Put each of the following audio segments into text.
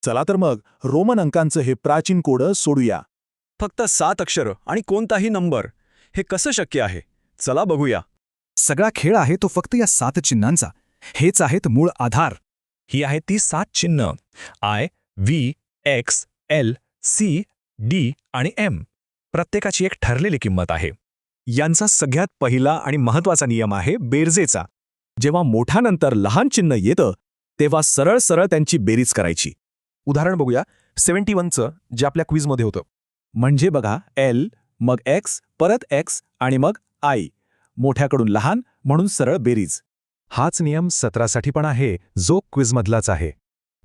चला तर मग रोमन अंकांचं हे प्राचीन कोड सोडूया. फक्त 7 अक्षरं आणि कोणताही नंबर. हे कसं शक्य आहे? चला बघूया. सगळा खेळ आहे तो फक्त या 7 चिन्हांचा. हेच आहेत मूळ आधार. ही आहेत ती 7 चिन्ह I, V, X, L, C, D आणि एम. प्रत्येकाची एक ठरलेली किंमत आहे. यांचा सगळ्यात पहिला आणि महत्त्वाचा नियम आहे बेरजेचा. जेव्हा मोठ्यानंतर लहान चिन्ह येतं तेव्हा सरळ सरळ त्यांची बेरीज करायची. उदाहरण बघूया 71चं जे आपल्या क्विजमध्ये होतं. म्हणजे बघा एल, मग एक्स, परत एक्स आणि मग आय. मोठ्याकडून लहान म्हणून सरळ बेरीज. हाच नियम 17साठी पण आहे, जो क्विजमधलाच आहे.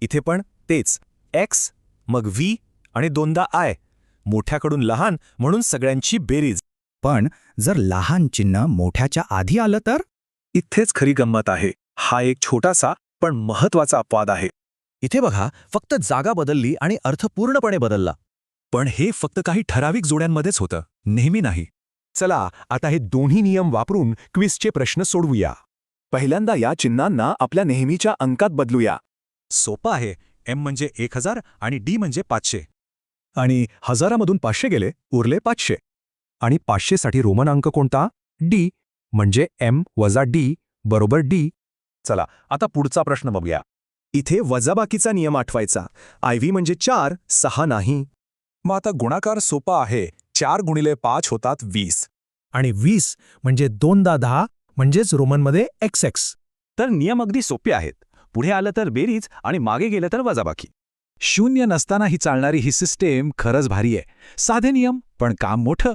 इथे पण तेच एक्स, मग व्ही आणि दोनदा आय. मोठ्याकडून लहान म्हणून सगळ्यांची बेरीज. पण जर लहान चिन्ह मोठ्याच्या आधी आलं तर? इथेच खरी गंमत आहे. हा एक छोटासा पण महत्त्वाचा अपवाद आहे. इथे बघा, फक्त जागा बदलली आणि अर्थ पूर्णपणे बदलला. पण हे फक्त काही ठराविक जोड्यांमध्येच होतं, नेहमी नाही. चला आता हे दोन्ही नियम वापरून क्विजचे प्रश्न सोडवूया. पहिल्यांदा या चिन्हांना आपल्या नेहमीच्या अंकात बदलूया. सोपं आहे. एम म्हणजे 1000 आणि डी म्हणजे 500. आणि 1000मधून 500 गेले, उरले 500. आणि 500साठी रोमन अंक कोणता? डी. म्हणजे एम वजा डी बरोबर डी. चला आता पुढचा प्रश्न बघूया. इथे वजाबाकीचा नियम आठवायचा. IV म्हणजे 4, 6 नाही. मग आता गुणाकार सोपा आहे. 4 गुणिले 5 होतात 20. आणि 20 म्हणजे 2×10 म्हणजेच रोमनमध्ये XX. तर नियम अगदी सोपे आहेत. पुढे आलं तर बेरीज आणि मागे गेलं तर वजाबाकी. शून्य नसतानाही चालणारी ही सिस्टेम खरंच भारी आहे. साधे नियम पण काम मोठं.